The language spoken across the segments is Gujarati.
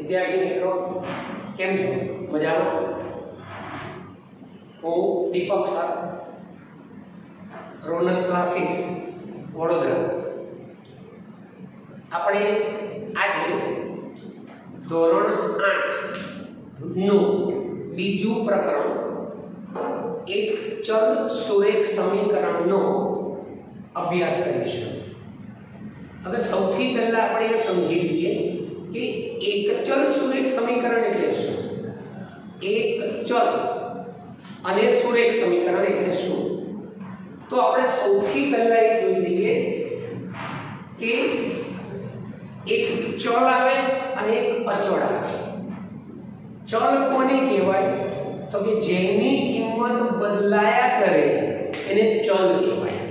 વિદ્યાર્થી મિત્રો કેમ છો? મજામાં? હું દીપક સર, રોનક ક્લાસીસ વડોદરા. આપણે આજે ધોરણ 8 નું બીજું પ્રકરણ એક ચલ સુરેખ સમીકરણનો અભ્યાસ કરીશું. હવે સૌથી પહેલા આપણે એ સમજી લઈએ કે એક ચલ સુરેખ સમીકરણ એટલે શું. એક ચલ અને સુરેખ સમીકરણ એટલે શું? તો આપણે સૌથી પહેલા એ જોઈ લઈએ કે એક ચલ આવે અને એક અચળ આવે. ચલ કોને કહેવાય? તો કે જેની કિંમત બદલાયા કરે એને ચલ કહેવાય.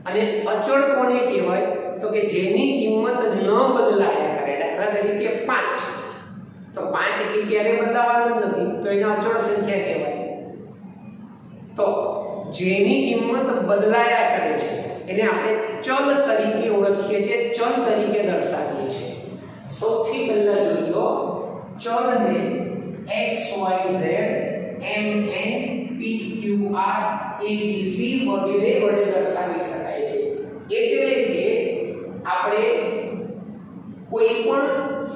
અને અચળ કોને કહેવાય? તો કે જેની કિંમત ન બદલાયા કરે. દાખલા તરીકે 5, તો 5 એ ક્યારે બદલાવાનું જ નથી, તો એને અચળ સંખ્યા કહેવાય. તો જેની કિંમત બદલાયા કરે છે એને આપણે ચલ તરીકે ઓળખીએ છીએ, ચલ તરીકે દર્શાવીએ છીએ. સૌથી પહેલા જોઈ લો, ચલને x y z m n p q r a b c વગેરે વડે દર્શાવી શકાય છે. એટલે કે આપણે કોઈ પણ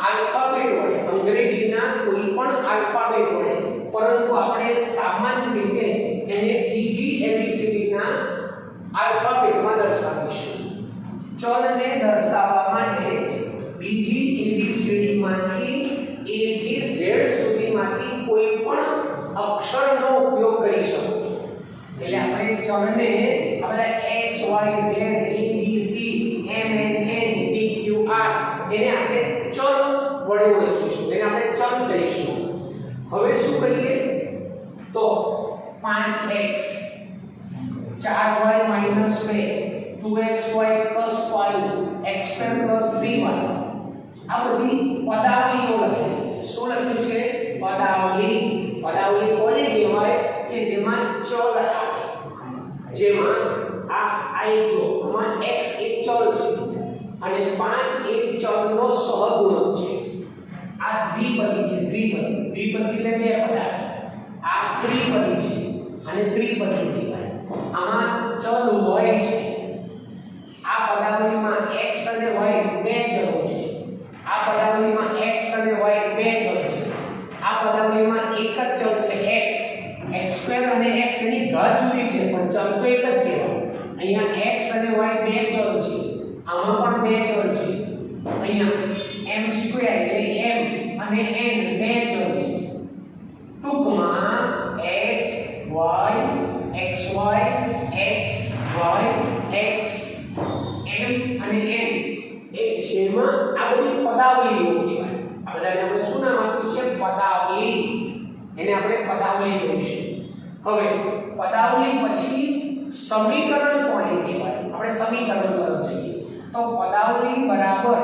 આલ્ફાબેટ વડે, અંગ્રેજીના કોઈ પણ આલ્ફાબેટ વડે, પરંતુ આપણે સામાન્ય રીતે એને બીજી એબીસીડીના આલ્ફાબેટમાં દર્શાવીશું. ચલને દર્શાવવા માટે બીજી એબીસીડીમાંથી a થી z સુધીમાંથી કોઈ પણ અક્ષરનો ઉપયોગ કરી શકો છો. એટલે આપણે ચલને આપણે x y z a b c m n n p q r એને આપણે ચલ વડે ઓળખીશું, એને આપણે ચલ કહીશું. હવે શું કરીએ? તો 5x 4y - 2 2xy + 5 x2 + 3y આ બધી પદાવલીઓ લખી છે. શું લખ્યું છે? પદાવલી. પદાવલી કોને કહેવાય? કે જેમાં ચલ આવે. જેમાં આ એક જો આમાં x એક ચલ છે અને 5 એક ચલનો સહગુણક છે. આ દ્વિપદી છે. દ્વિપદી એટલે બે પદાવલી. આ ત્રિપદી છે અને ત્રિપદી કહેવાય. આમાં ચલ હોય છે. આ પદાવલીમાં x અને y બે ચલો છે. આ પદાવલીમાં x અને y બે ચલ છે. આ પદાવલીમાં એક જ ચલ છે x. x2 અને x ની ઘાત જુદી છે પણ ચલ તો એક જ કહેવાય. અહીંયા x અને y બે ચલ છે. આમાં પણ બે ચલ છે. અહીંયા m2 એટલે m અને n બે ચલ છે. ટૂંકમાં x y xy x y x m અને n એ જેમાં આ બધી પદાવલીઓ કહેવાય. આ બધાને આપણે શું નામ આપ્યું છે? પદાવલી. એને આપણે પદાવલી કહીશું. હવે પદાવલી પછી સમીકરણ કોને કહેવાય? આપણે સમીકરણ તરફ જઈએ. તો પદાવલી બરાબર,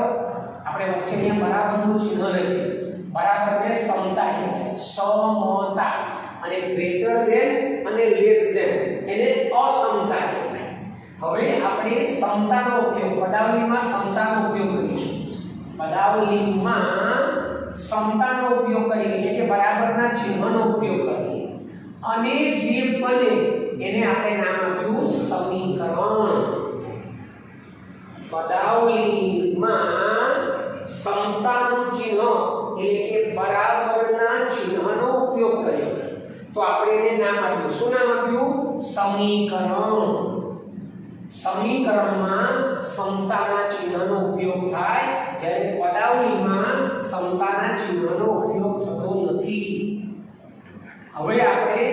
આપણે વચ્ચે અહીંયા બરાબરનું ચિહ્ન લખીએ. બરાબરને સમતા કહેવાય, સમતા. અને ગ્રેટર ધેન અને લેસ ધેન એને અસમતા કહેવાય. હવે આપણે સમતાનો ઉપયોગ, પદાવલીમાં સમતાનો ઉપયોગ કરીશું. પદાવલીમાં સમતાનો ઉપયોગ કરીએ એટલે કે બરાબરના ચિહ્નનો ઉપયોગ કરીએ અને જે બને એને આપણે નામ આપ્યું સમીકરણ. પદાવલીમાં સમતાનું ચિહ્ન એટલે કે બરાબરના ચિહ્નનો ઉપયોગ કર્યો તો આપણે એને નામ આપ્યું. શું નામ આપ્યું? સમીકરણ. સમીકરણમાં સમતાના ચિહ્નનો ઉપયોગ થાય, જ્યારે પદાવલીમાં સમતાના ચિહ્નનો ઉપયોગ થતો નથી. હવે આપણે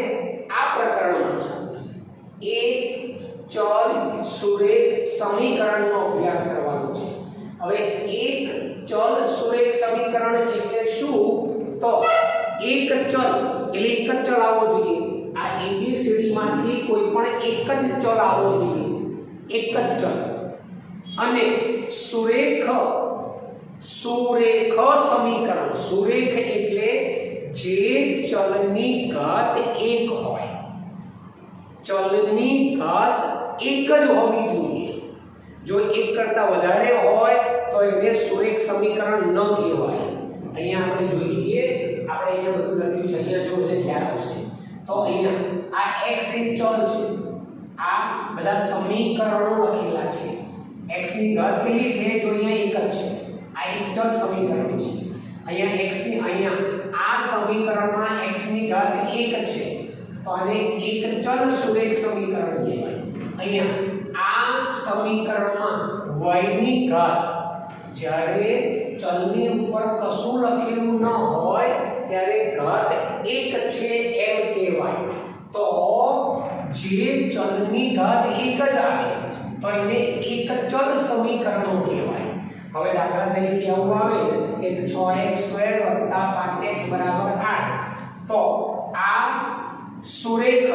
આ પ્રકરણમાં એક ચલ સુરેખ સમીકરણનો અભ્યાસ કરવાનો છે. હવે એક ચલ સુરેખ સમીકરણ એટલે શું? તો એક ચલ એટલે એક જ ચલ આવવો જોઈએ. આ એબીસીડી માંથી કોઈ પણ એક જ ચલ આવવો જોઈએ. એક જ ચલ. અને સુરેખ સમીકરણ. સુરેખ એટલે જે ચલની ઘાત 1 હોય. ચલની ઘાત 1 જ હોવી જોઈએ. જો 1 કરતા વધારે હોય તો એને સુરેખ સમીકરણ ન કહેવાય. અહીંયા આપણે જોઈએ, આપણે અહીંયા બધું લખ્યું છે, અહીંયા જો એટલે ખ્યાલ આવશે. તો અહીંયા આ x એક ચલ છે, આ બધા સમીકરણો લખેલા છે. x ની ઘાત કેટલી છે? જો અહીંયા એક જ છે, આ એક ચલ સમીકરણ છે. અહીંયા x ની, અહીંયા આ સમીકરણમાં x ની ઘાત 1 છે, તો આને એક ચલ સુરેખ સમીકરણ કહેવાય. અહીંયા આ સમીકરણમાં y ની ઘાત, જ્યારે ચલની ઉપર કશું લખેલું ન હોય ત્યારે ઘાત 1 છે એમ કહેવાય. તો જે ચલની ઘાત 1 જ આવે તો એને એક ચલ સમીકરણો કહેવાય. હવે દાખલા તરીકે આવું આવે કે 6x² + 5x = 8, તો આ સુરેખ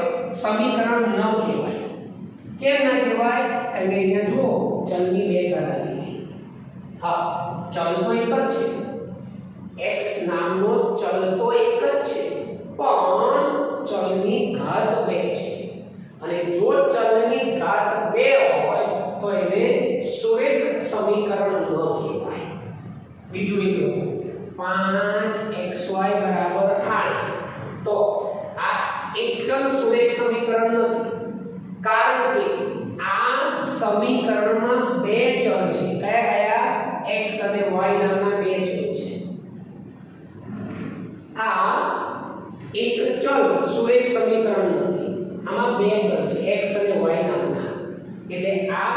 સમીકરણ ન કહેવાય. કેમ ન કહેવાય? કારણ કે અહીંયા જુઓ ચલની બે ઘાત આવી ગઈ. હા, ચલ તો એક જ છે, x નામનો ચલ તો એક જ છે, પણ ચલની ઘાત 2 છે. અને જો ચલની ઘાત 2 હોય તો એને સુરેખ સમીકરણ ન કહેવાય. બીજું એક 5xy = 8, તો આ એક ચલ સુરેખ સમીકરણ નથી, કારણ કે આ સમીકરણમાં બે ચલ છે. કયા કયા? x અને y નામના બે ચલ છે. આ એક ચલ સુરેખ સમીકરણ નથી, આમાં બે ચલ છે, x અને y નામના. એટલે આ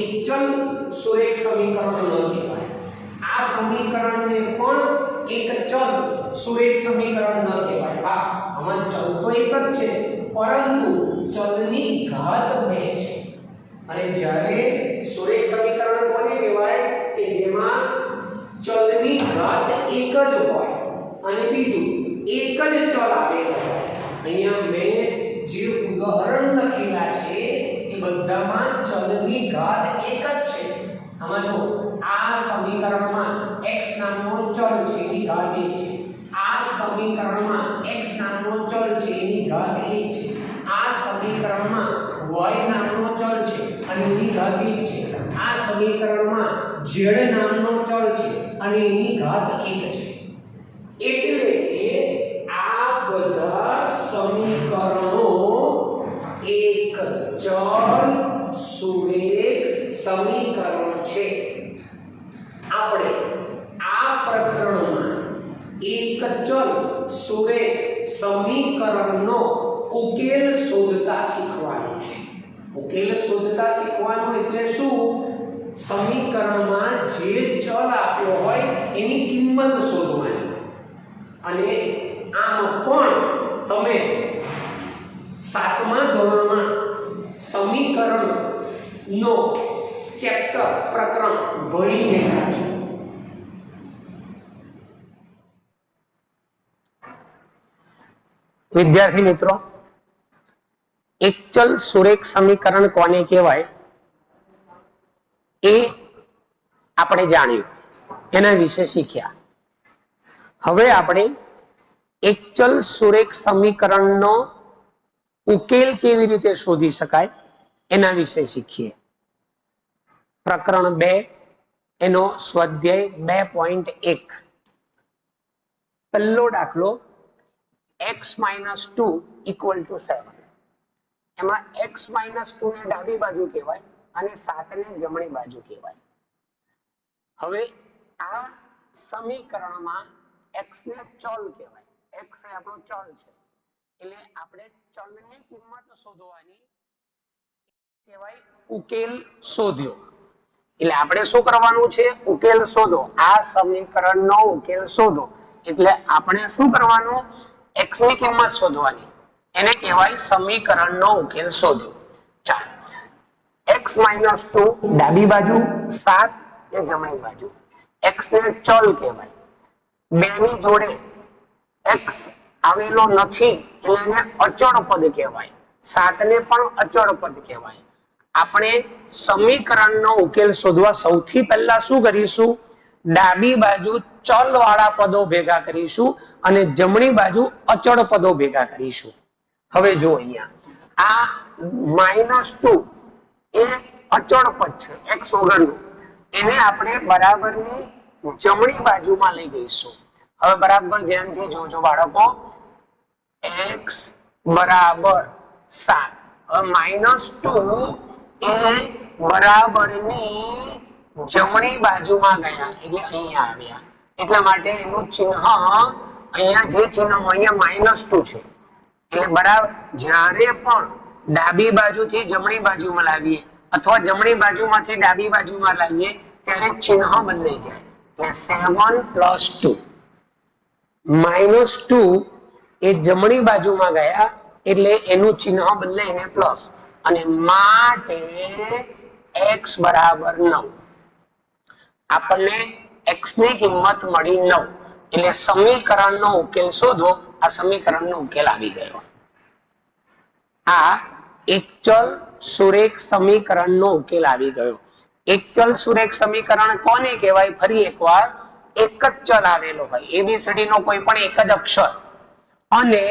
એક ચલ સુરેખ સમીકરણ ન કહેવાય. આ સમીકરણને પણ એક ચલ સુરેખ સમીકરણ ન કહેવાય. હા, આમાં ચલ તો એક જ છે, પરંતુ ચલની ઘાત 2 છે. અને જ્યારે સુરેખ સમીકરણ કોને કહેવાય? કે જેમાં ચલની ઘાત 1 જ હોય અને બીજું એક જ ચલ આવેલો હોય. અહીંયા મેં જે ઉદાહરણ લખેલા છે એ બધામાં ચલની ઘાત 1 જ છે. આમાં જો આ સમીકરણમાં x નામનો ચલ છે, એની ઘાત 1 છે. આ સમીકરણમાં x નામનો ચલ છે, એની ઘાત 1 છે. આ સમીકરણમાં y નામનો ચલ છે અને એની ઘાત 1 છે. આ સમીકરણમાં z નામનો ચલ છે અને એની ઘાત 1 છે. એટલે કે આ બધા સમીકરણો એક ચલ સુરેખ સમીકરણ છે. આપણે આ પ્રકરણમાં એક ચલ સુરેખ સમીકરણનો ઉકેલ શોધતા શીખવાનું છે. ઉકેલ શોધતા શીખવાનું એટલે શું? સમીકરણમાં જે ચલ આપ્યો હોય એની કિંમત શોધવાની. અને આમ પણ તમે 7મા ધોરણમાં સમીકરણનો ચેપ્ટર પ્રકરણ ભણી ગયા છો. વિદ્યાર્થી મિત્રો, એક ચલ સુરેખ સમીકરણ કોને કહેવાય એ આપણે જાણ્યું, એના વિશે શીખ્યા. હવે આપણે એક ચલ સુરેખ સમીકરણનો ઉકેલ કેવી રીતે શોધી શકાય એના વિશે શીખીએ. પ્રકરણ 2 એનો સ્વાધ્યાય 2.1. પહેલો દાખલો x - 2 = 7. એમાં x - 2 ને ડાબી બાજુ કહેવાય અને 7 ને જમણી બાજુ કહેવાય. હવે આ સમીકરણમાં x ને ચલ કહેવાય. x એ આપણો ચલ છે, એટલે આપણે ચલની કિંમત શોધવાની કહેવાય ઉકેલ શોધ્યો. એટલે આપણે શું કરવાનું છે? ઉકેલ શોધો. આ સમીકરણનો ઉકેલ શોધો એટલે આપણે શું કરવાનું? x ની કિંમત શોધવાની. એને કહેવાય સમીકરણનો ઉકેલ શોધો. ચાલો, x - 2 ડાબી બાજુ, 7 એ જમણી બાજુ. x ને ચલ કહેવાય. બેની જોડે x આવેલો નથી એટલે એને અચળ પદ કહેવાય. 7 ને પણ અચળ પદ કહેવાય. આપણે સમીકરણનો ઉકેલ શોધવા સૌથી પહેલા શું કરીશું? ડાબી બાજુ ચલ વાળા પદો ભેગા કરીશું અને જમણી બાજુ અચળ પદો ભેગા કરીશું. હવે જો અહીંયા આ -2 એ અચળ પદ છે, x વગરનું. એને આપણે બરાબરની જમણી બાજુમાં લઈ જઈશું. હવે બરાબર ધ્યાનથી જોજો બાળકો, x બરાબર 7. હવે -2 એ બરાબરની જમણી બાજુમાં ગયા એટલે અહીંયા આવ્યા, એટલા માટે એનું ચિહ્ન અહીંયા જે ચિહ્ન અહીંયા -2 છે એટલે બરાબર જ્યારે પણ ડાબી બાજુથી જમણી બાજુમાં લાવીએ અથવા જમણી બાજુમાંથી ડાબી બાજુમાં લાવીએ ત્યારે ચિહ્ન બદલાઈ જાય. એટલે 7 + 2 -2 એ જમણી બાજુમાં ગયા એટલે એનું ચિહ્ન બદલાઈને પ્લસ, અને માટે x બરાબર 9. આપણને x ની કિંમત મળી 9 એટલે સમીકરણનો ઉકેલ શોધો. આ સમીકરણનો ઉકેલ આવી ગયો. આ એક ચલ સુરેખ સમીકરણનો ઉકેલ આવી ગયો. એક ચલ સુરેખ સમીકરણ કોને કહેવાય? ફરી એકવાર, એક જ ચલ આવેલો હોય, એબીસીડી નો કોઈ પણ એક જ અક્ષર અને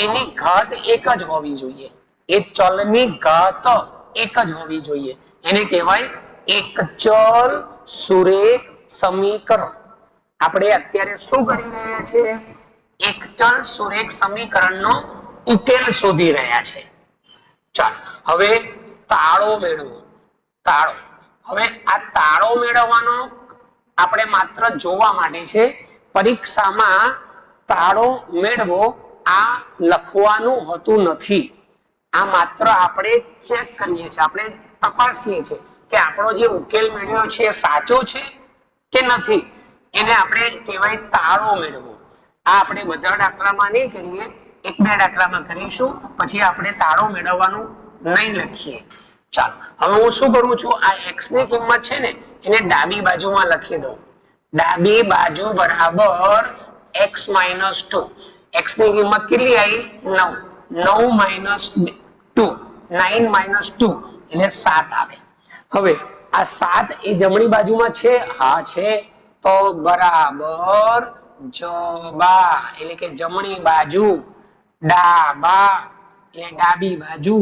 એની ઘાત એક જ હોવી જોઈએ. એ ચલની ઘાત એક જ હોવી જોઈએ, એને કહેવાય એક ચલ સુરેખ સમીકરણ. આપણે અત્યારે શું કરી રહ્યા છીએ? એક ચલ સુરેખ સમીકરણનો ઉકેલ શોધી રહ્યા છે. ચાલો હવે તાળો મેળવો. તાળો, હવે આ તાળો મેળવવાનો આપણે માત્ર જોવા માટે છે. પરીક્ષામાં તાળો મેળવો આ લખવાનું હોતું નથી. આ માત્ર આપણે ચેક કરીએ છીએ, આપણે તપાસીએ છીએ કે આપણો જે ઉકેલ મેળવ્યો છે સાચો છે કે નથી. એને આપણે કહેવાય તાળો મેળવો. આ આપણે બધા દાખલામાં નહીં કરીએ, એક બે દાખલામાં કરીશું, પછી આપણે તાળો મેળવવાનું નહીં લખીએ. ચાલો હવે હું શું કરું છું? આ x ની કિંમત છે ને એને ડાબી બાજુમાં લખી દઉં. ડાબી બાજુ બરાબર x - 2. x ની કિંમત કેટલી આવી? 9. 9 - 2 એટલે 7 આવે. હવે આ 7 એ જમણી બાજુમાં છે? હા છે. તો બરાબર જબા એટલે કે જમણી બાજુ, ડાબા એટલે ડાબી બાજુ,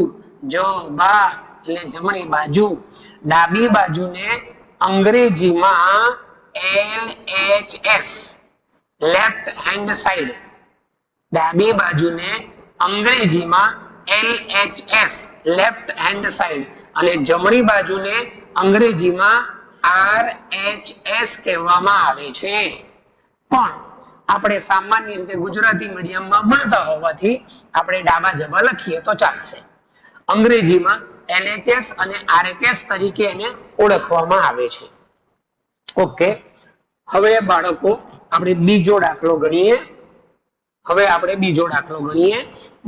જબા એટલે જમણી બાજુ. ડાબી બાજુને અંગ્રેજીમાં LHS લેફ્ટ હેન્ડ સાઈડ. ડાબી બાજુને અંગ્રેજીમાં LHS લેફ્ટ હેન્ડ સાઈડ અને જમણી બાજુને અંગ્રેજીમાં RHS કહેવામાં આવે છે. પણ આપણે સામાન્ય રીતે ગુજરાતી મીડિયમમાં ભણતા હોવાથી આપણે ડાબા જબા લખીએ તો ચાલશે. અંગ્રેજીમાં LHS અને RHS તરીકે એને ઓળખવામાં આવે છે. ઓકે, હવે બાળકો આપણે બીજો દાખલો ગણીએ.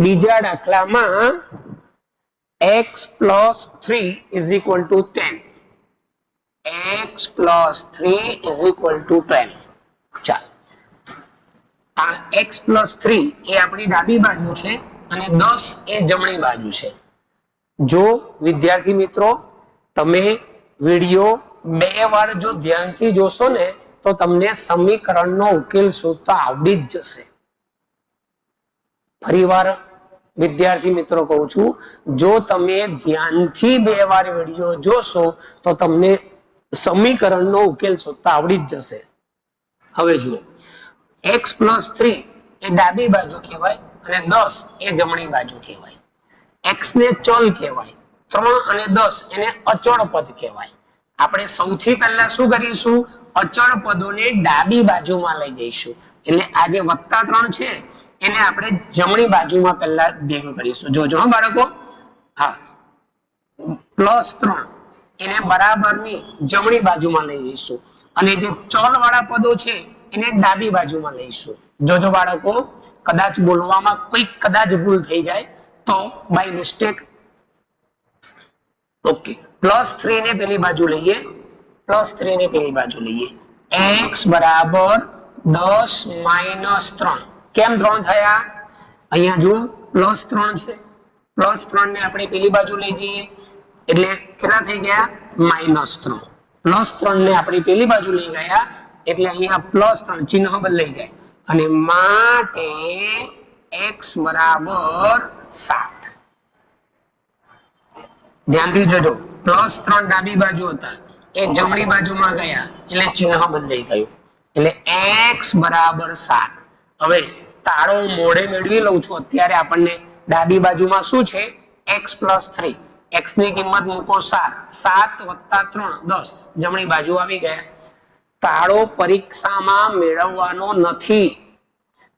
બીજા દાખલામાં x + 3 = 10. x + 3 = 10. ચાલો, આ x + 3 એ આપણી ડાબી બાજુ છે અને 10 એ જમણી બાજુ છે. જો વિદ્યાર્થી મિત્રો તમે વિડિયો 2 વાર જો ધ્યાનથી જોશો ને તો તમને સમીકરણનો ઉકેલ શોધતા આવડી જ જશે. ફરીવાર વિદ્યાર્થી મિત્રો કહું છું, જો તમે ધ્યાનથી 2 વાર વિડિયો જોશો તો તમને સમીકરણનો ઉકેલ શોધતા આવડી જ જશે. હવે જુઓ, x + 3 એ ડાબી બાજુ કહેવાય અને 10 એ જમણી બાજુ કહેવાય. x ને ચલ કહેવાય, 3 અને 10 એને અચળ પદ કહેવાય. આપણે સૌથી પહેલા શું કરીશું? અચળ પદોને ડાબી બાજુમાં લઈ જઈશું. એટલે આ જે +3 છે એને આપણે જમણી બાજુમાં પહેલા ભેગું કરીશું. જોજો હા બાળકો, હા, +3 એને બરાબરની જમણી બાજુમાં લઈ જઈશું અને જે ચલ વાળા પદો છે એને ડાબી બાજુમાં લઈશું. જોજો બાળકો, કદાચ બોલવામાં કોઈ કદાચ ભૂલ થઈ જાય તો બાય મિસ્ટેક. ઓકે, +3 ને પેલી બાજુ લઈએ, x બરાબર 10 - 3. કેમ 3 થયા? અહીંયા જો +3 છે, +3 ને આપણે પેલી બાજુ લઈ જઈએ એટલે કેટલા થઈ ગયા? -3. +3 ને આપણે પેલી બાજુ લઈ ગયા એટલે અહીંયા +3 ચિહ્ન બદલાઈ જાય અને માટે x બરાબર 7. ધ્યાનથી જોજો, +3 ડાબી બાજુ હતા એ જમણી બાજુમાં ગયા એટલે ચિહ્ન બદલાઈ ગયું. એટલે x બરાબર 7. હવે તાળો મોડે મેળવી લઉં છું. અત્યારે આપણને ડાબી બાજુમાં શું છે? x + 3. x ની કિંમત મૂકો 7. 7 + 3 10. જમણી બાજુ આવી ગયા. તાળો પરીક્ષામાં મેળવવાનો નથી.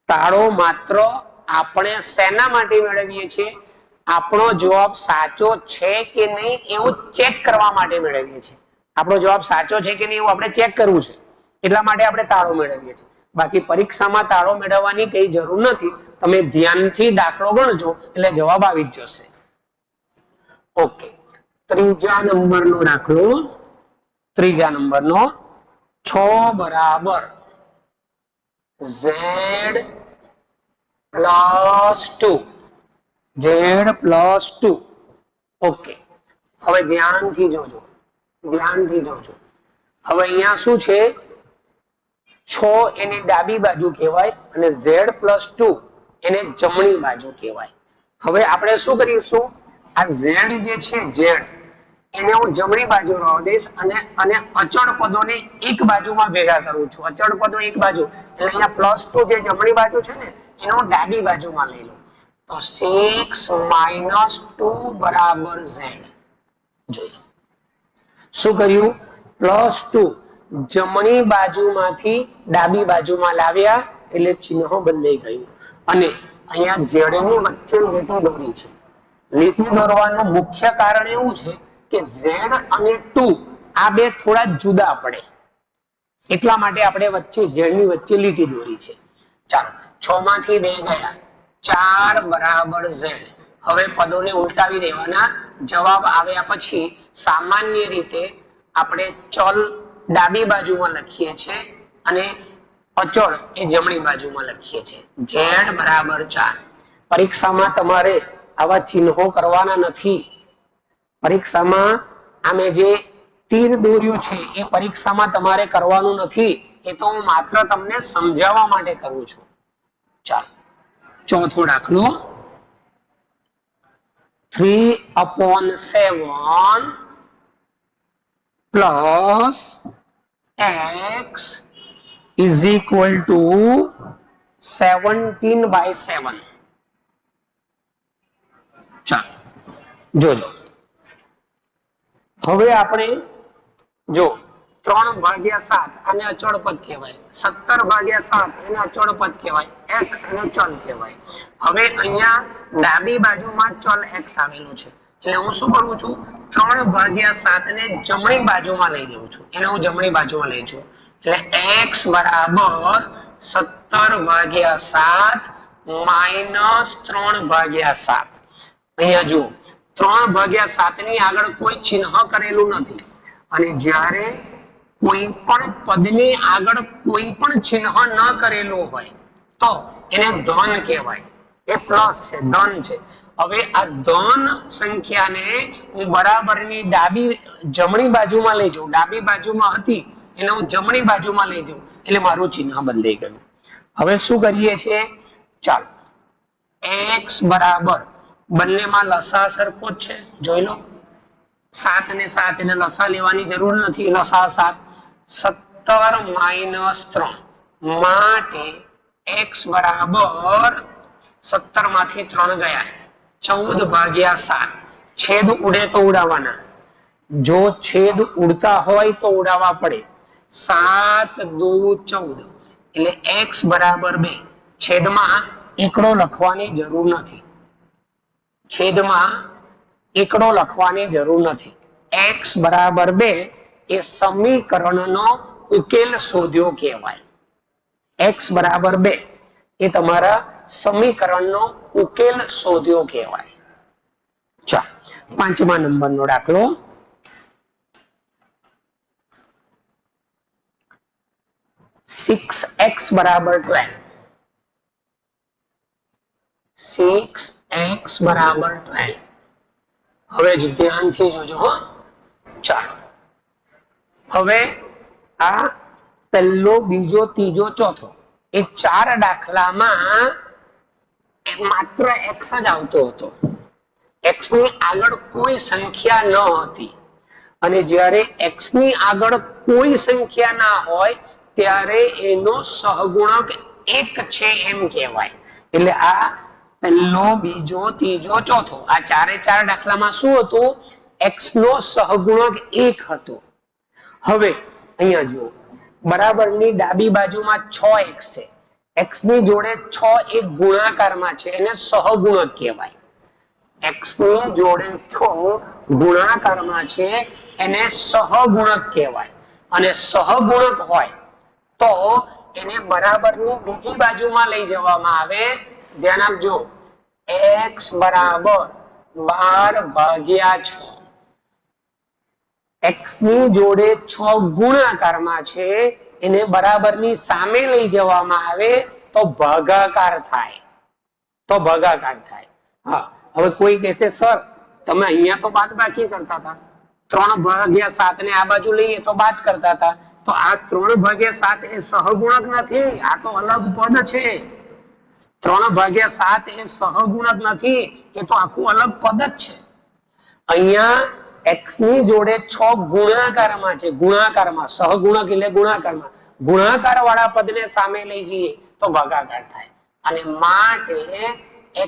તાળો માત્ર આપણે શેના માટે મેળવીએ છીએ? આપણો જવાબ સાચો છે કે નહીં એવું ચેક કરવા માટે મેળવીએ છીએ. આપણો જવાબ સાચો છે કે નહીં એવું આપણે ચેક કરવું છે, એટલા માટે આપણે તાળો મેળવીએ છીએ. બાકી પરીક્ષામાં તાળો મેળવવાની કઈ જરૂર નથી. તમે ધ્યાનથી દાખલો ગણજો એટલે જવાબ આવી જ જશે. ઓકે, ત્રીજા નંબરનો દાખલો. ત્રીજા નંબરનો 6 બરાબર z + 2. z + 2. ઓકે, હવે ધ્યાનથી જોજો, ધ્યાનથી જોજો. હવે અહીંયા શું છે? 6 એની ડાબી બાજુ કહેવાય અને z + 2 એને જમણી બાજુ કહેવાય. હવે આપણે શું કરીશું? આ z જે છે z એને હું જમણી બાજુ રહેવા દઈશ અને અચળ પદોને એક બાજુમાં ભેગા કરું છું. અચળ પદો એક બાજુ એટલે અહીંયા +2 જે જમણી બાજુ છે ને એને હું ડાબી બાજુમાં લઈ લઉં. તો 6 - 2 બરાબર z. જોઈ શું કર્યું? +2 જમણી બાજુમાંથી ડાબી બાજુમાં લાવ્યા એટલે ચિહ્ન બદલાઈ ગયું. અને અહીંયા z ની વચ્ચે લીટી દોરી છે. લીટી દોરવાનું મુખ્ય કારણ એવું છે કે z અને 2 આ બે થોડા જુદા પડે, એટલા માટે આપણે વચ્ચે z ની વચ્ચે લીટી દોરી છે. ચાલો, 6 માંથી 2 ગયા, 4 બરાબર z. હવે પદોને ઉલટાવી દેવાના. જવાબ આવ્યા પછી સામાન્ય રીતે આપણે ચલ ડાબી બાજુમાં લખીએ છીએ અને અચળ એ જમણી બાજુમાં લખીએ છીએ. z બરાબર 4. પરીક્ષામાં તમારે આવા ચિહ્નો કરવાના નથી. પરીક્ષામાં આમે જે તીર દોર્યું છે એ પરીક્ષામાં તમારે કરવાનું નથી. એ તો હું માત્ર તમને સમજાવવા માટે કરું છું. ચાલો, ચોથો દાખલો. 3/7 plus x is equal to 17/7. ચાલો જોજો. હવે આપણે જો 3/7 આને અચળ પદ કહેવાય, 17/7 એને અચળ પદ કહેવાય, x અને ચલ કહેવાય. હવે અહીંયા ડાબી બાજુમાં ચલ x આવેલું છે એટલે હું શું કરું છું? 3/7 ને જમણી બાજુમાં લઈ લઉં છું. એને હું જમણી બાજુમાં લઈ છું એટલે x બરાબર 17/7 - 3/7. અહીંયા જુઓ 3/7 ની આગળ કોઈ ચિહ્ન કરેલું નથી અને જ્યારે કોઈ પણ પદની આગળ કોઈ પણ ચિહ્ન ન કરેલું હોય તો એને ધન કહેવાય. એ પ્લસ છે, ધન છે. હવે આ ધન સંખ્યાને હું બરાબરની જમણી બાજુમાં લઈ જાઉં. ડાબી બાજુમાં હતી એને હું જમણી બાજુમાં લઈ જાઉં એટલે મારું ચિહ્ન બદલાઈ ગયું. હવે શું કરીએ છીએ? ચાલો, x બરાબર બંનેમાં લસા સરખો જ છે, જોઈ લો. 7 અને 7 એને લસા લેવાની જરૂર નથી. લસા 7. 17 - 3 માટે x બરાબર 17 માંથી 3 ગયા, 14/7. છેદ ઉડે તો ઉડાવવાના. જો છેદ ઉડતા હોય તો ઉડાવવા પડે. 7 × 2 = 14 એટલે x બરાબર 2. છેદમાં એકડો લખવાની જરૂર નથી. છેદમાં એકડો લખવાની જરૂર નથી. x બરાબર 2 એ સમીકરણનો ઉકેલ શોધ્યો કહેવાય. x બરાબર 2 એ તમારા સમીકરણનો ઉકેલ શોધ્યો કહેવાય. ચાલો, 5મા નંબરનો દાખલો. 6x બરાબર 12. 6x બરાબર 12. હવે જ ધ્યાનથી જોજો હો. ચાલો, હવે આ પહેલો, બીજો, ત્રીજો, ચોથો એ 4 દાખલામાં માત્ર x જ આવતો હતો. x ની આગળ કોઈ સંખ્યા ન હતી અને જ્યારે x ની આગળ કોઈ સંખ્યા ના હોય ત્યારે એનો સહગુણક 1 છે એમ કહેવાય. એટલે આ પહેલો, બીજો, ત્રીજો, ચોથો આ ચારે ચાર દાખલામાં શું હતું? x નો સહગુણક 1 હતો. હવે અહીંયા જુઓ, બરાબરની ડાબી બાજુમાં 6x છે. x ની જોડે 6 એક ગુણાકારમાં છે, એને સહગુણક કહેવાય. x ની જોડે 6 ગુણાકારમાં છે, એને સહગુણક કહેવાય. અને સહગુણક હોય તો એને બરાબરની બીજી બાજુમાં લઈ જવામાં આવે. ધ્યાન આપજો, x બરાબર 12/6. x ની જોડે 6 ગુણાકારમાં છે, એને બરાબરની સામે લઈ જવામાં આવે તો ભાગાકાર થાય. હા, હવે કોઈ કહેશે સર તમે અહીંયા તો બાદબાકી કરતા હતા, 3/7 ને આ બાજુ લઈએ તો બાદ કરતા હતા, તો આ 3/7 એ સહગુણક નથી, આ તો અલગ પદ છે. 3/7 એ સહગુણક નથી, એ તો આખું અલગ પદ જ છે. અહીંયા x ની જોડે 6 ગુણાકારમાં છે, ગુણાકારમાં, સહગુણક એટલે ગુણાકારમાં, ગુણાકાર વાળા પદને સામે લઈ જઈએ તો ભાગાકાર થાય. અને માટે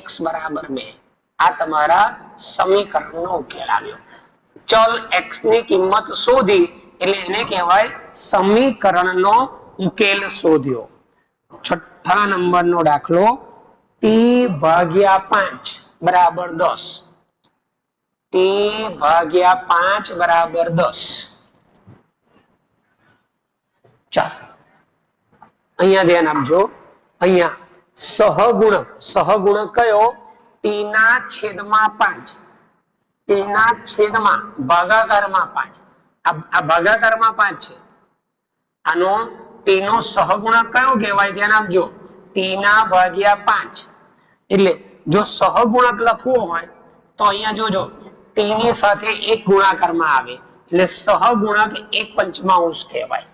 x બરાબર 2. આ તમારા સમીકરણનો ઉકેલ આવ્યો. ચલ x ની કિંમત શોધી એટલે એને કહેવાય સમીકરણનો ઉકેલ શોધ્યો. 6થા નંબરનો દાખલો, t/5 બરાબર 10. t/5 બરાબર 10. ચાલો અહીંયા ધ્યાન આપજો. અહીંયા સહગુણક કયો? t ના છેદમાં 5. t ના છેદમાં ભાગાકારમાં 5. આ ભાગાકારમાં 5 છે. આનો t નો સહગુણક કયો કહેવાય? ધ્યાન આપજો, t ના ભાગ્યા 5. એટલે જો સહગુણક લખવો હોય તો અહીંયા જોજો, t ની સાથે 1 ગુણાકારમાં આવે એટલે સહગુણક 1/5 કહેવાય.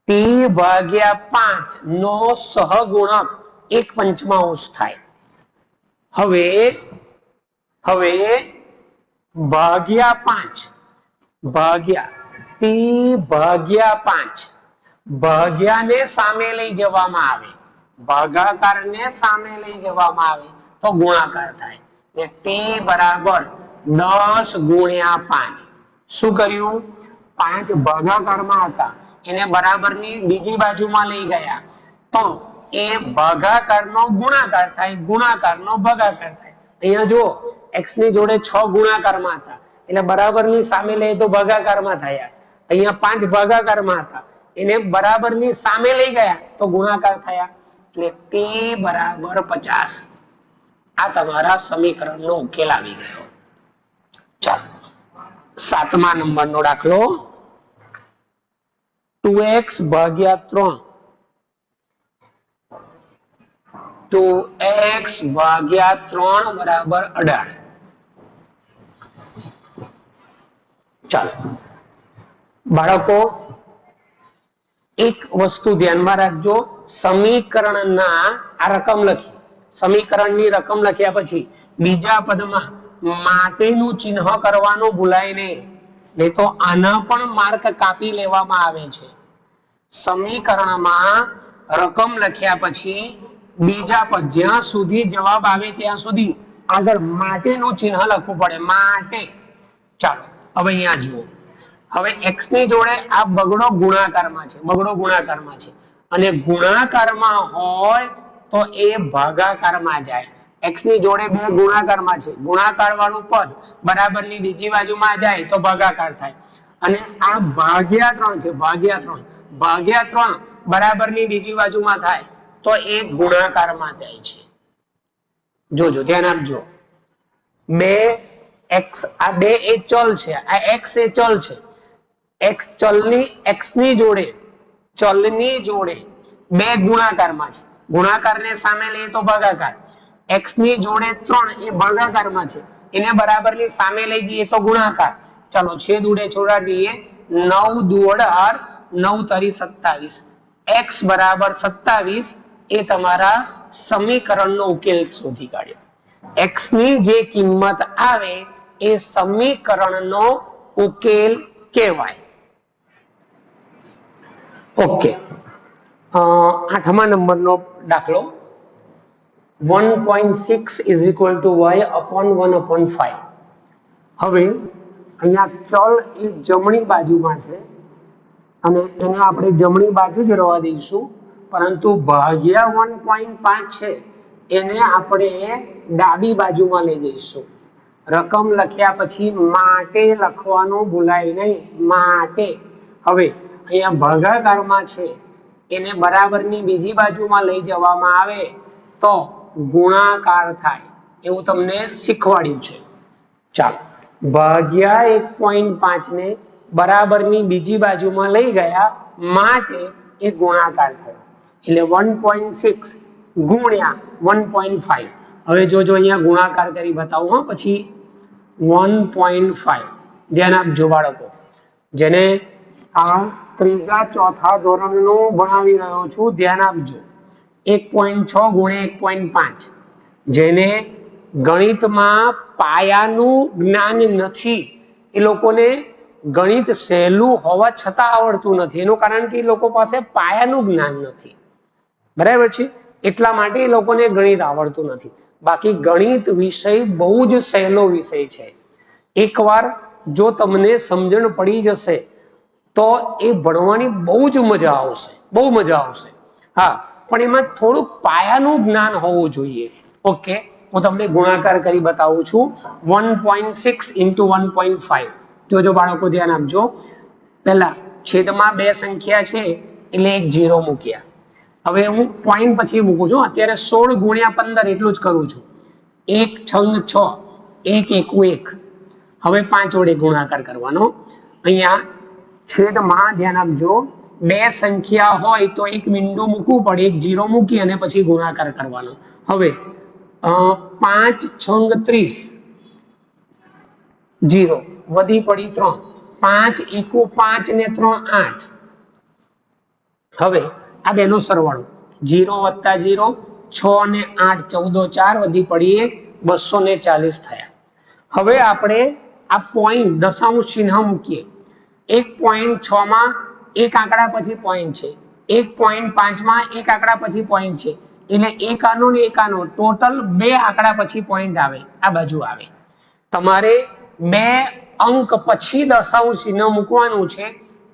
t/5 નો સહગુણક 1/5 થાય. હવે ભાગ્યા 5 ભાગ્યા t/5 ભાગ્યાને સામે લઈ જવામાં આવે, ભાગાકારને સામે લઈ જવામાં આવે તો ગુણાકાર થાય. t બરાબર 10/5. શું કર્યું? 5 ભાગાકારમાં હતા, એને બરાબરની બીજી બાજુમાં લઈ ગયા તો એ ભાગાકારનો ગુણાકાર થાય, ગુણાકારનો ભાગાકાર થાય. અહીંયા જુઓ, x ની જોડે 6 ગુણાકારમાં હતા એટલે બરાબરની સામે લઈએ તો ભાગાકારમાં થયા. અહીંયા 5 ભાગાકારમાં હતા, એને બરાબરની સામે લઈ ગયા તો ગુણાકાર થયા. એટલે t બરાબર 50. આ તમારા સમીકરણનો ઉકેલ આવી ગયો. ચાલો 7મા નંબરનો દાખલો, 2x/3. 2x/3 બરાબર 18. ચાલો બાળકો, એક વસ્તુ ધ્યાનમાં રાખજો, સમીકરણના આ રકમ લખી, સમીકરણની રકમ લખ્યા પછી બીજા પદમાં માટેનું ચિહ્ન કરવાનું ભૂલાય નહીં તો આના પણ માર્ક કાપી લેવામાં આવે છે. સમીકરણમાં રકમ લખ્યા પછી બીજા પદ જ્યાં સુધી જવાબ આવે ત્યાં સુધી આગળ માટેનું ચિહ્ન લખવું પડે, માટે. ચાલો હવે અહીંયા જુઓ, હવે x ની જોડે આ બગડો ગુણાકારમાં છે, અને ગુણાકારમાં હોય તો એ ભાગાકારમાં જાય. x ની જોડે 2 ગુણાકારમાં છે, ગુણાકાર વાળું પદ બરાબરની બીજી બાજુમાં જાય તો ભાગાકાર થાય. અને આ ભાગ્યા 3 છે, ભાગ્યા 3 બરાબરની બીજી બાજુમાં થાય તો એ ગુણાકારમાં જાય છે. જોજો, ધ્યાન આપજો. 2x, આ 2 એ ચલ છે, આ x એ ચલ છે. x ની જોડે 2 ગુણાકારમાં છે, ગુણાકારને સામે લઈએ તો ભાગાકાર. x ની જોડે 3 એ ભાગાકારમાં છે, એને બરાબરની સામે લઈ જઈએ તો ગુણાકાર. ચલો છેદ ઉડે છોડાડી દઈએ, 9 દુ 18, 9 તરી 27. x બરાબર 27 એ તમારા સમીકરણનો ઉકેલ શોધી કાઢ્યો. x ની જે કિંમત આવે એ સમીકરણનો ઉકેલ કહેવાય. ઓકે, આઠમા નંબરનો દાખલો 1.6 is equal to y upon 1/5. હવે અહીંયા ચલ એ જમણી બાજુમાં છે અને એને આપણે જમણી બાજુ જ રહેવા દઈશું, પરંતુ ભાગ્યા 1.5 છે એને આપણે ડાબી બાજુમાં લઈ જઈશું. રકમ લખ્યા પછી માટે લખવાનું ભૂલાય નહીં, માટે. હવે અહીંયા ભાગાકારમાં છે એને બરાબરની બીજી બાજુમાં લઈ જવામાં આવે તો ગુણાકાર થાય એવું તમને શીખવાડ્યું છે. ચાલો, ભાગ્યા 1.5 ને બરાબરની બીજી બાજુમાં લઈ ગયા માટે એ ગુણાકાર થયો, એટલે 1.6 ગુણ્યા 1.5. હવે જોજો અહીંયા ગુણાકાર કરી બતાવું હા પછી. 1.5 ધ્યાન આપજો બાળકો, જેને આ ત્રીજા ચોથા ધોરણનું ભણાવી રહ્યો છું, ધ્યાન આપજો. 1.6 ગુણ્યા 1.5, જેને ગણિતમાં પાયાનું જ્ઞાન નથી એ લોકોને ગણિત સહેલું હોવા છતાં આવડતું નથી. એનું કારણ કે એ લોકો પાસે પાયાનું જ્ઞાન નથી, બરાબર છે, એટલા માટે એ લોકોને ગણિત આવડતું નથી. બાકી ગણિત વિષય બહુ જ સહેલો વિષય છે. એકવાર જો તમને સમજણ પડી જશે તો એ ભણવાની બહુ જ મજા આવશે, બહુ મજા આવશે. હા, પણ એમાં થોડું પાયાનું જ્ઞાન હોવું જોઈએ. ઓકે, હું તમને ગુણાકાર કરી બતાવું છું. 1.6 into 1.5. જોજો બાળકો, ધ્યાન આપજો. પહેલા છેદમાં બે સંખ્યા છે એટલે એક 0 મૂક્યા. હવે હું પોઈન્ટ પછી મૂકું છું. અત્યારે 16 ગુણ્યા 15 એટલું જ કરું છું. 1 6 6, 1 1 1. હવે 5 વડે ગુણાકાર કરવાનો. અહીંયા છેદમાં ધ્યાન આપજો, બે સંખ્યા હોય તો એક બિંદુ મૂકવું પડે, એક 0 મૂકી અને પછી ગુણાકાર કરવાનો. હવે 5 6 30, 0 વધી પડી 3, 5 1 5 ને 3 8. હવે આ બેનો સરવાળો 0 વત્તા 0, 6 ને 8 14 4 વધી પડી 1, 240 થયા. હવે આપણે આ પોઈન્ટ દશાંશ ચિહ્ન મૂકીએ. 1.6 માં એક આંકડા પછી પોઈન્ટ છે, 1.5 માં એક આંકડા પછી પોઈન્ટ છે, એટલે એક આનો ને એક આનો ટોટલ બે આંકડા પછી પોઈન્ટ આવે, આ બાજુ આવે. તમારે બે અંક પછી દશાંશ ચિહ્ન મૂકવાનું છે,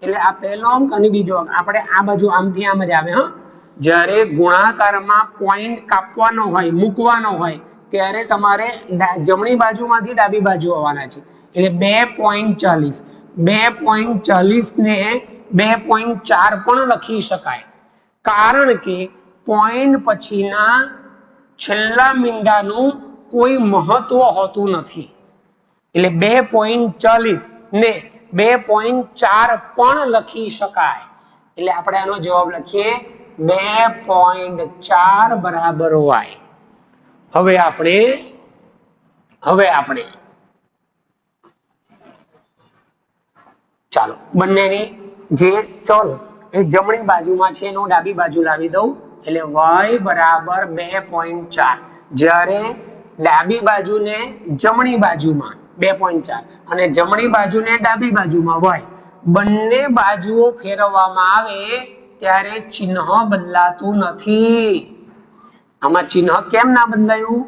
એટલે આ પહેલો અંક અને બીજો અંક આપણે આ બાજુ આમથી આમ જ આવે. હા, જ્યારે ગુણાકારમાં પોઈન્ટ કાપવાનો હોય, મૂકવાનો હોય, ત્યારે તમારે જમણી બાજુમાંથી ડાબી બાજુ આવવાના છે. એટલે 2.40, 2.40 ને 2.4 પણ લખી શકાય, કારણ કે પોઈન્ટ પછીના છેલ્લા મીંડાનું કોઈ મહત્વ હોતું નથી. એટલે 2.40 ને 2.4 પણ લખી શકાય. એટલે આપણે આનો જવાબ લખીએ 2.4 બરાબર y. હવે આપણે ચાલો બંનેની જે ચલ એ જમણી બાજુમાં છે એનું ડાબી બાજુ લાવી દઉં, એટલે y બરાબર 2.4. જ્યારે ડાબી બાજુને જમણી બાજુમાં 2.4 અને જમણી બાજુને ડાબી બાજુમાં y, બંને બાજુઓ ફેરવવામાં આવે ત્યારે ચિહ્ન બદલાતું નથી. આમાં ચિહ્ન કેમ ના બદલાયું?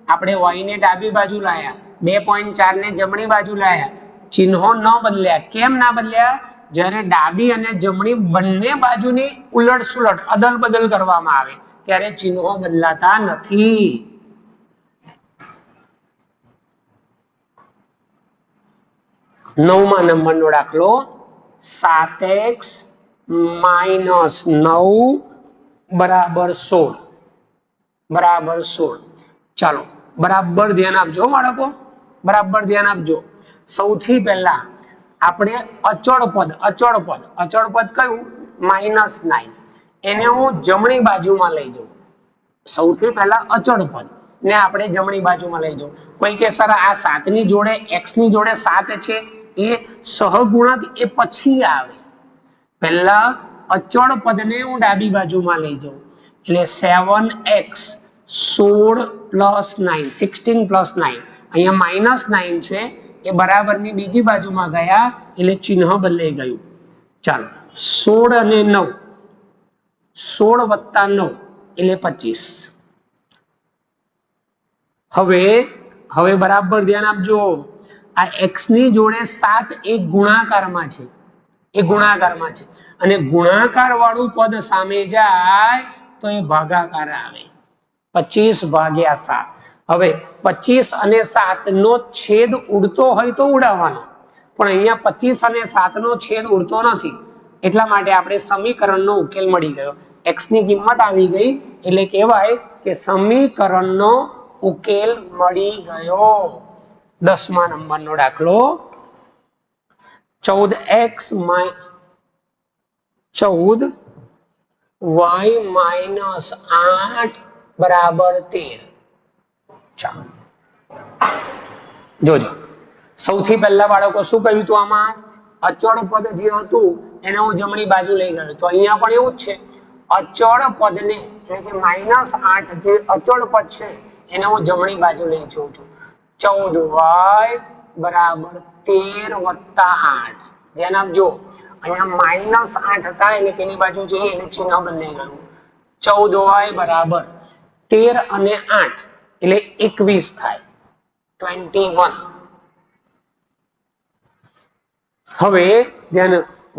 આપણે y ને ડાબી બાજુ લાયા, 2.4 ને જમણી બાજુ લાયા, ચિહ્નો ન બદલ્યા. કેમ ના બદલ્યા? જ્યારે ડાબી અને જમણી બંને બાજુની ઉલટ સુલટ અદલ બદલ કરવામાં આવે ત્યારે ચિહ્નો બદલાતા નથી. નવમા નંબરનો દાખલો 7x - 9 બરાબર 16 બરાબર 16. ચાલો બરાબર ધ્યાન આપજો બાળકો, બરાબર ધ્યાન આપજો. સૌથી પહેલા આપણે અચળ પદ કયું? -9. એને હું જમણી બાજુમાં લઈ જાઉં. સૌથી પહેલા અચળ પદ ને આપણે જમણી બાજુમાં લઈ જાઉં. કોઈ કે સર આ 7 ની જોડે x ની જોડે 7 છે, એ સહગુણક એ પછી આવે. પહેલા અચળ પદને હું ડાબી બાજુમાં લઈ જાઉં, એટલે 7x 16 + 9, 16 + 9. અહીંયા -9 છે, એ બરાબરની બીજી બાજુમાં ગયા એટલે ચિહ્ન બદલાઈ ગયું. ચાલો 16 અને 9 16 વત્તા 9 એટલે 25. હવે હવે બરાબર ધ્યાન આપજો, આ x ની જોડે 7 એક ગુણાકારમાં છે, એ ગુણાકારમાં છે અને ગુણાકાર વાળું પદ સામે જાય તો એ ભાગાકાર આવે. 25 ભાગ્યા 7. હવે 25 અને 7 નો છેદ ઉડતો હોય તો ઉડાવવાનો, પણ અહીંયા 25 અને 7 નો છેદ ઉડતો નથી, એટલા માટે આપણે સમીકરણનો ઉકેલ મળી ગયો. x ની કિંમત આવી ગઈ એટલે કહેવાય કે સમીકરણનો ઉકેલ મળી ગયો. 10મા નંબરનો દાખલો 14x 14 y - 8 બરાબર 13. ચાલો જોજો, સૌથી પહેલા બાળકો શું કહ્યું હતું, આમાં અચળ પદ જે હતું એને હું જમણી બાજુ લઈ ગયો, તો અહીંયા પણ એવું જ છે. અચળ પદને એટલે કે -8 જે અચળ પદ છે એને હું જમણી બાજુ લઈ જઉં છું. 14y બરાબર 13 વત્તા 8. ધ્યાન આપજો, અહીંયા -8 હતા એટલે પેલી બાજુ જઈએ એટલે ચિહ્ન બદલાઈ ગયું. 14y બરાબર 13 અને 8 એટલે 21 થાય, 21. હવે ધ્યાન, y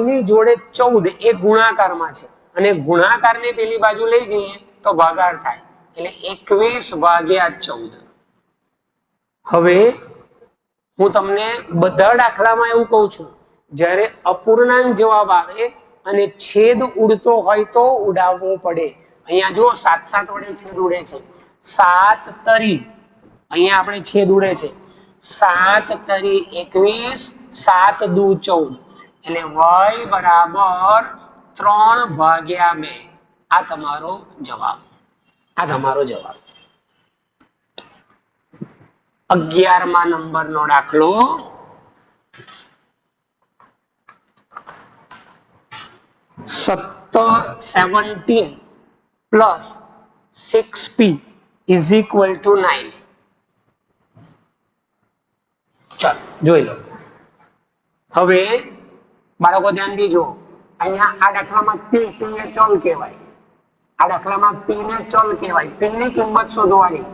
ની જોડે 14 એ ગુણાકારમાં છે અને ગુણાકારને પેલી બાજુ લઈ જઈએ તો ભાગાકાર થાય એટલે 21 ભાગ્યા 14. હવે હું તમને બધા દાખલામાં એવું કહું છું, જ્યારે અપૂર્ણાંક જવાબ આવે અને છેદ ઉડતો હોય તો ઉડાવવો પડે. અહીંયા જો 7 વડે છેદ ઉડે છે, 7 તરી, અહીંયા આપણે છેદ ઉડે છે 7 તરી 21, 7 દુ 14 એટલે y બરાબર 3 ભાગ્યા 2. આ તમારો જવાબ, આ તમારો જવાબ. 11મા નંબરનો દાખલો 17 plus 6p is equal to 9. ચાલો જોઈ લો. હવે બાળકો ધ્યાન દીજો, અહીંયા આ દાખલામાં p એ ચલ કહેવાય, આ દાખલામાં p ને ચલ કહેવાય. p ની કિંમત શોધવાની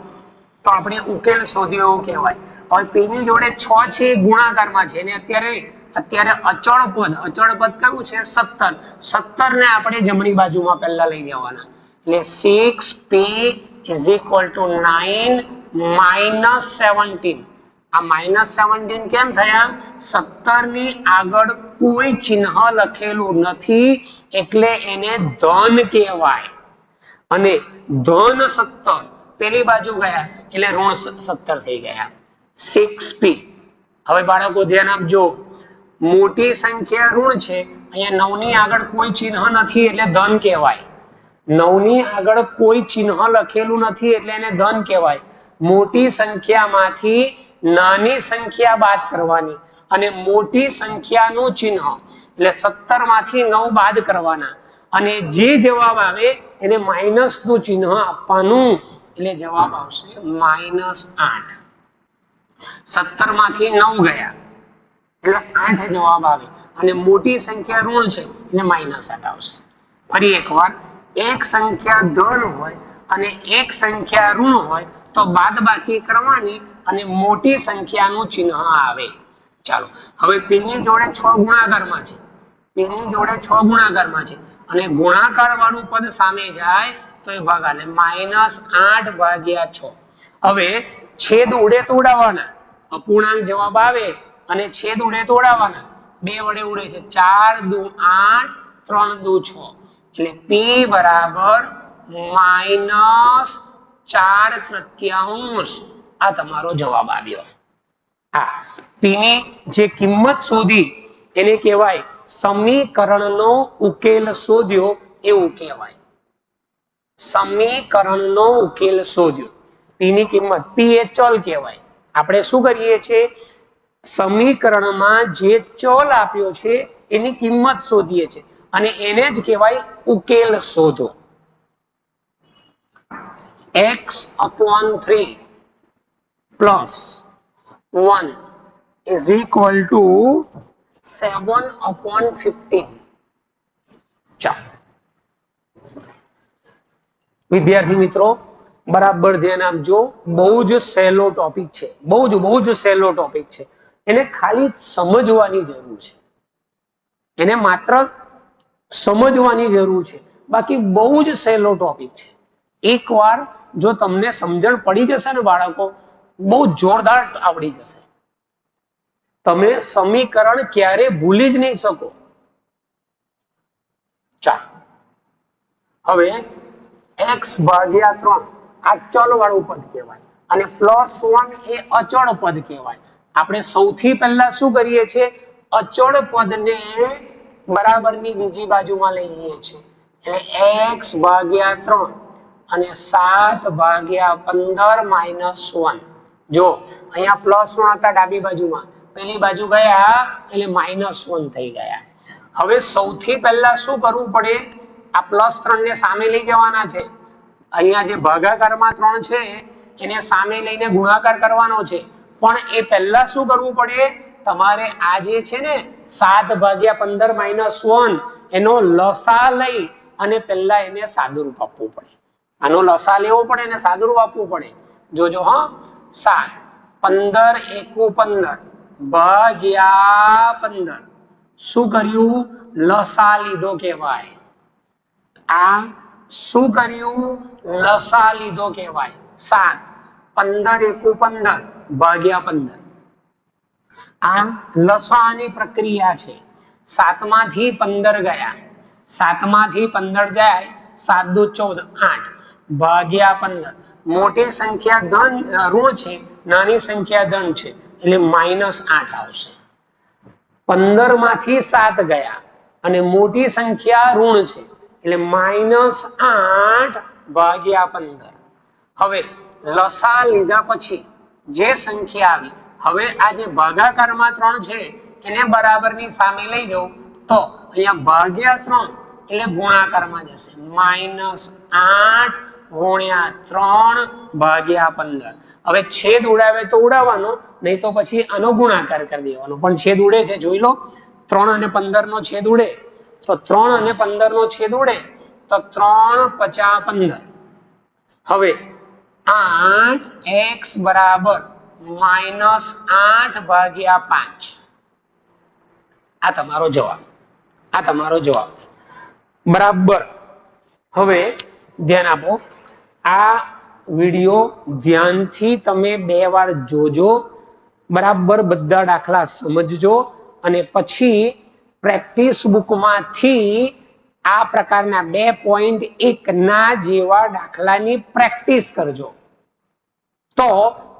તો આપણે ઉકેલ શોધ્યો એવું કહેવાય. હવે p ની જોડે 6 છે, ગુણાકારમાં છે અને અત્યારે અચળ પદ કયું છે 17. 17 ને આપણે જમણી બાજુમાં પહેલા લઈ જવાના એટલે 6p is equal to 9 minus 17. આ -17 કેમ થયા? 17 ની આગળ કોઈ ચિહ્ન લખેલું નથી એટલે એને ધન કહેવાય અને ધન 17 પેલી બાજુ ગયા એટલે ઋણ 17 થઈ ગયા, 6p. હવે બાળકો ધ્યાન આપજો, મોટી સંખ્યા ઋણ છે, અહીંયા 9 ની આગળ કોઈ ચિહ્ન નથી એટલે ધન કહેવાય. 9 ની આગળ કોઈ ચિહ્ન લખેલું નથી એટલે એને ધન કહેવાય. મોટી સંખ્યામાંથી નાની સંખ્યા બાદ કરવાની અને મોટી સંખ્યાનું ચિહ્ન એટલે 17 માંથી 9 બાદ કરવાના અને જે જવાબ આવે એને માઇનસ નું ચિહ્ન આપવાનું એટલે જવાબ આવશે -8. 17 માંથી 9 ગયા એટલે 8 જવાબ આવે અને મોટી સંખ્યા ઋણ છે એટલે -8 આવશે. ફરી એકવાર, એક સંખ્યા ધન હોય અને એક સંખ્યા ઋણ હોય તો બાદબાકી કરવાની અને મોટી સંખ્યાનું ચિહ્ન આવે. ચાલો, હવે p ની જોડે 6 ગુણાકારમાં છે, p ની જોડે 6 ગુણાકારમાં છે અને ગુણાકાર વાળું પદ સામે જાય તો એ ભાગાકાર -8 ભાગ્યા 6. હવે છેદ ઉડે તો ઉડાવવાના, અપૂર્ણાંક જવાબ આવે અને છેદ ઉડે તો ઉડાવવાના. 2 વડે ઉડે છે, 4 દુ 8, 3 દુ 6 એટલે p બરાબર -4/3. આ તમારો જવાબ આવ્યો. હા, p ની જે કિંમત શોધી એને કહેવાય સમીકરણનો ઉકેલ શોધ્યો એવું કહેવાય. સમીકરણનો ઉકેલ શોધ્યો, p ની કિંમત, p એ ચલ કહેવાય. આપણે શું કરીએ છીએ, સમીકરણમાં જે ચલ આપ્યો છે એની કિંમત શોધીએ છીએ અને એને જ કહેવાય ઉકેલ શોધો. x/3 plus 1 is equal to 7/15. ચાલો વિદ્યાર્થી મિત્રો બરાબર ધ્યાન આપજો, બહુ જ સહેલો ટોપિક છે, બહુ જ સહેલો ટોપિક છે. એને ખાલી સમજવાની જરૂર છે, એને માત્ર સમજવાની જરૂર છે, બાકી બહુ જ સહેલો ટોપિક છે. એકવાર જો તમને સમજણ પડી જશે ને બાળકો, બહુ જોરદાર આવડી જશે. તમે સમીકરણ ક્યારે ભૂલી જ નહીં શકો. ચાલો હવે x ભાગ્યા 3 આ ચલ વાળું પદ કહેવાય અને +1 એ અચળ પદ કહેવાય. આપણે સૌથી પહેલા શું કરીએ છીએ, અચળ પદને બરાબરની બીજી બાજુમાં લઈ લઈએ છીએ. એટલે x ભાગ્યા 3 અને 7 ભાગ્યા 15 -1. જો અહીંયા +1 હતા ડાબી બાજુમાં, પેલી બાજુ ગયા એટલે -1 થઈ ગયા. હવે સૌથી પહેલા શું કરવું પડે, આ +3 ને સામે લઈ જવાના છે. અહીંયા જે ભાગાકારમાં 3 છે એને સામે લઈને ગુણાકાર કરવાનો છે. પણ એ પહેલા શું કરવું પડે, તમારે આ જે છે ને 7 ભાગ્યા 15 -1 એનો લસા લઈ અને પહેલા એને સાદુરૂપ આપવું પડે. આનો લસા લેવો પડે અને સાદુરૂપ આપવું પડે. જોજો હા, 7 15 એકુ 15 ભાગ્યા 15 શું કર્યું, લસા લીધો કહેવાય. આ શું કર્યું, લસા લીધો કહેવાય. 7 15 એકુ 15 ભાગ્યા 15. આ લસાની પ્રક્રિયા છે. 7 માંથી 15 ગયા, 7 માંથી 15 જાય, 7 દુ 14 8 ભાગ્યા 15. મોટી સંખ્યા ધન ઋણ છે, નાની સંખ્યા ધન છે એટલે -8 આવશે. 15 માંથી 7 ગયા અને મોટી સંખ્યા ઋણ છે એટલે -8 ભાગ્યા 15. હવે લસા લીધા પછી જે સંખ્યા આવી, હવે આ જે ભાગાકારમાં 3 છે એને બરાબરની સામે લઈ જાઉં તો અહીંયા ભાગ્યા 3 એટલે ગુણાકારમાં જશે. -8 ગુણ્યા 3 ભાગ્યા 15. હવે છેદ ઉડાવે તો ઉડાવવાનો, નહીં તો પછી આનો ગુણાકાર કરી દેવાનો. પણ છેદ ઉડે છે, જોઈ લો. 3 અને 15 નો છેદ ઉડે તો 3 અને 15 નો છેદ ઉડે તો 3 × 5 = 15. હવે 8x બરાબર -8 ભાગ્યા 5. આ તમારો જવાબ, આ તમારો જવાબ. બરાબર. હવે ધ્યાન આપો, આ વિડિયો ધ્યાનથી તમે 2 વાર જોજો, બરાબર બધા દાખલા સમજજો અને પછી પ્રેક્ટિસ બુકમાંથી આ પ્રકારના 2.1 ના જેવા દાખલાની પ્રેક્ટિસ કરજો. તો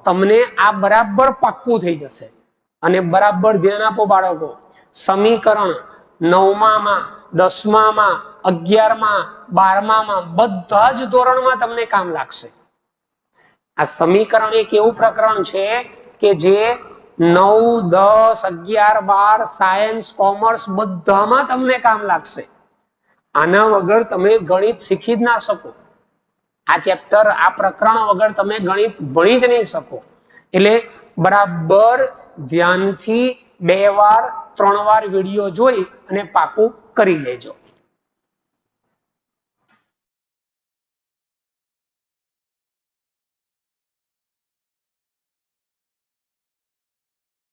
તમને આ બરાબર પાક્કું થઈ જશે. અને બરાબર ધ્યાન આપો બાળકો, સમીકરણ 9માં, 10માં, 11માં, 12માં બધા જ ધોરણમાં તમને કામ લાગશે. આ સમીકરણ એક એવું પ્રકરણ છે કે જે 9, 10, 11, 12 સાયન્સ, કોમર્સ બધામાં તમને કામ લાગશે. આના વગર તમે ગણિત શીખી જ ના શકો. આ ચેપ્ટર, આ પ્રકરણ વગર તમે ગણિત ભણી જ નહીં શકો. એટલે બરાબર ધ્યાનથી 2 વાર 3 વાર વિડીયો જોઈ અને પાકું કરી લેજો.